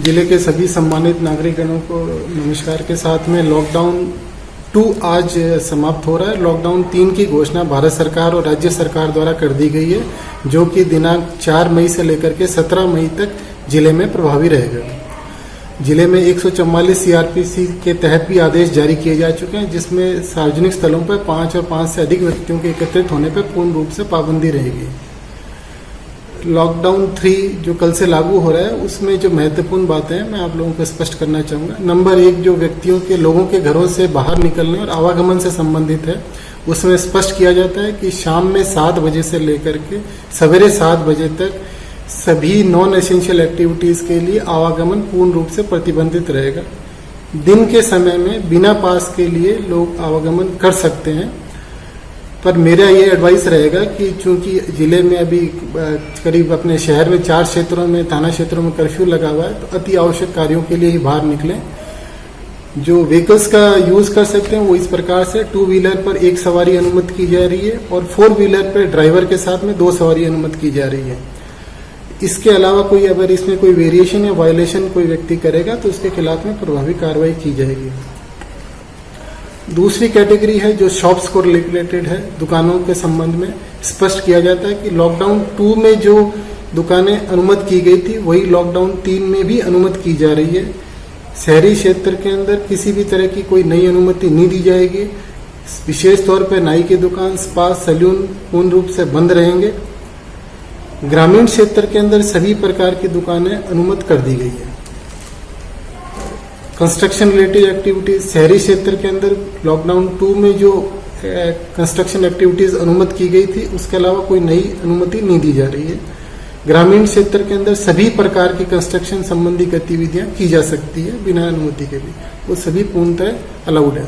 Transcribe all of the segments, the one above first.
जिले के सभी सम्मानित नागरिकगणों को नमस्कार के साथ में लॉकडाउन 2 आज समाप्त हो रहा है। लॉकडाउन 3 की घोषणा भारत सरकार और राज्य सरकार द्वारा कर दी गई है, जो कि दिनांक 4 मई से लेकर के 17 मई तक जिले में प्रभावी रहेगा। जिले में 144 सीआरपीसी के तहत भी आदेश जारी किए जा चुके हैं, जिसमें सार्वजनिक स्थलों पर 5 और 5 से अधिक व्यक्तियों के एकत्रित होने पर पूर्ण रूप से पाबंदी रहेगी। लॉकडाउन 3 जो कल से लागू हो रहा है, उसमें जो महत्वपूर्ण बातें हैं मैं आप लोगों को स्पष्ट करना चाहूँगा। नंबर 1 जो व्यक्तियों के लोगों के घरों से बाहर निकलने और आवागमन से संबंधित है, उसमें स्पष्ट किया जाता है कि शाम में 7 बजे से लेकर के सवेरे 7 बजे तक सभी नॉन एसेंशियल एक्टिविटीज के लिए आवागमन पूर्ण रूप से प्रतिबंधित रहेगा। दिन के समय में बिना पास के लिए लोग आवागमन कर सकते हैं, पर मेरा ये एडवाइस रहेगा कि चूंकि जिले में अभी करीब अपने शहर में 4 क्षेत्रों में थाना क्षेत्रों में कर्फ्यू लगा हुआ है, तो अति आवश्यक कार्यों के लिए ही बाहर निकलें। जो व्हीकल्स का यूज कर सकते हैं वो इस प्रकार से 2 व्हीलर पर 1 सवारी अनुमति की जा रही है और 4 व्हीलर पर ड्राइवर के साथ में 2 सवारी अनुमति की जा रही है। इसके अलावा कोई अगर इसमें कोई वेरिएशन या वायलेशन कोई व्यक्ति करेगा तो उसके खिलाफ में प्रभावी कार्रवाई की जाएगी। दूसरी कैटेगरी है जो शॉप्स को रिलेटेड है, दुकानों के संबंध में स्पष्ट किया जाता है कि लॉकडाउन 2 में जो दुकानें अनुमति की गई थी वही लॉकडाउन 3 में भी अनुमति की जा रही है। शहरी क्षेत्र के अंदर किसी भी तरह की कोई नई अनुमति नहीं दी जाएगी। विशेष तौर पर नाई की दुकान, स्पा, सैलून पूर्ण रूप से बंद रहेंगे। ग्रामीण क्षेत्र के अंदर सभी प्रकार की दुकानें अनुमति कर दी गई है। कंस्ट्रक्शन रिलेटेड एक्टिविटीज शहरी क्षेत्र के अंदर लॉकडाउन 2 में जो कंस्ट्रक्शन एक्टिविटीज अनुमति की गई थी, उसके अलावा कोई नई अनुमति नहीं दी जा रही है। ग्रामीण क्षेत्र के अंदर सभी प्रकार की कंस्ट्रक्शन संबंधी गतिविधियां की जा सकती है बिना अनुमति के भी, वो सभी पूर्णतः अलाउड है।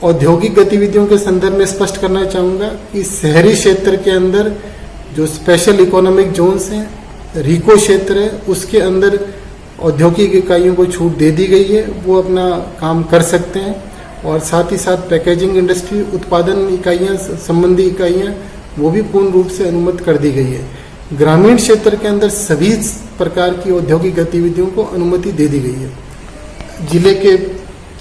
औद्योगिक गतिविधियों के संदर्भ में स्पष्ट करना चाहूंगा कि शहरी क्षेत्र के अंदर जो स्पेशल इकोनॉमिक जोन्स हैं, रिको क्षेत्र है, उसके अंदर औद्योगिक इकाइयों को छूट दे दी गई है, वो अपना काम कर सकते हैं। और साथ ही साथ पैकेजिंग इंडस्ट्री, उत्पादन इकाइयां, संबंधी इकाइयां, वो भी पूर्ण रूप से अनुमति कर दी गई है। ग्रामीण क्षेत्र के अंदर सभी प्रकार की औद्योगिक गतिविधियों को अनुमति दे दी गई है। जिले के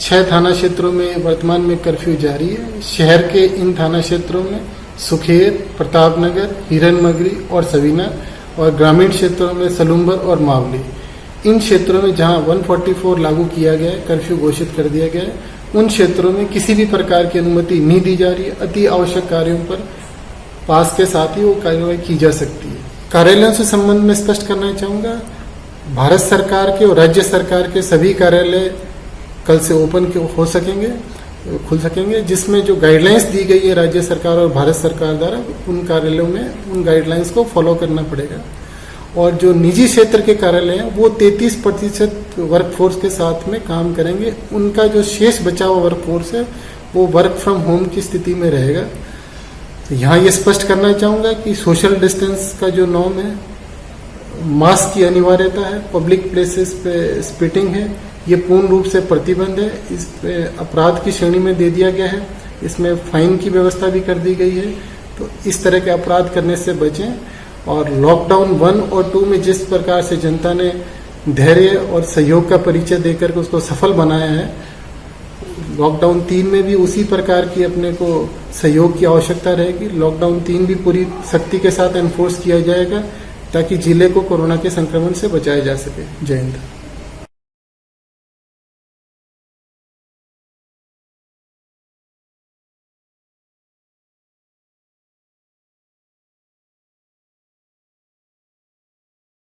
6 थाना क्षेत्रों में वर्तमान में कर्फ्यू जारी है। शहर के इन थाना क्षेत्रों में सुखेर, प्रतापनगर, हिरनमगरी और सवीना, और ग्रामीण क्षेत्रों में सलूम्बर और मावली। इन क्षेत्रों में जहां 144 लागू किया गया है, कर्फ्यू घोषित कर दिया गया है, उन क्षेत्रों में किसी भी प्रकार की अनुमति नहीं दी जा रही है। अति आवश्यक कार्यों पर पास के साथ ही वो कार्रवाई की जा सकती है। कार्यालयों से संबंध में स्पष्ट करना चाहूंगा, भारत सरकार के और राज्य सरकार के सभी कार्यालय कल से ओपन खुल सकेंगे, जिसमें जो गाइडलाइंस दी गई है राज्य सरकार और भारत सरकार द्वारा, उन कार्यालयों में उन गाइडलाइंस को फॉलो करना पड़ेगा। और जो निजी क्षेत्र के कार्यालय हैं वो 33% वर्कफोर्स के साथ में काम करेंगे। उनका जो शेष बचा हुआ वर्कफोर्स है वो वर्क फ्रॉम होम की स्थिति में रहेगा। तो यहाँ ये स्पष्ट करना चाहूँगा कि सोशल डिस्टेंस का जो नॉर्म है, मास्क की अनिवार्यता है, पब्लिक प्लेसेस पे स्पिटिंग है, ये पूर्ण रूप से प्रतिबंध है। इस पे अपराध की श्रेणी में दे दिया गया है, इसमें फाइन की व्यवस्था भी कर दी गई है। तो इस तरह के अपराध करने से बचें। और लॉकडाउन 1 और 2 में जिस प्रकार से जनता ने धैर्य और सहयोग का परिचय देकर के उसको सफल बनाया है, लॉकडाउन 3 में भी उसी प्रकार की अपने को सहयोग की आवश्यकता रहेगी। लॉकडाउन 3 भी पूरी सख्ती के साथ एनफोर्स किया जाएगा ताकि जिले को कोरोना के संक्रमण से बचाया जा सके। जय हिंद।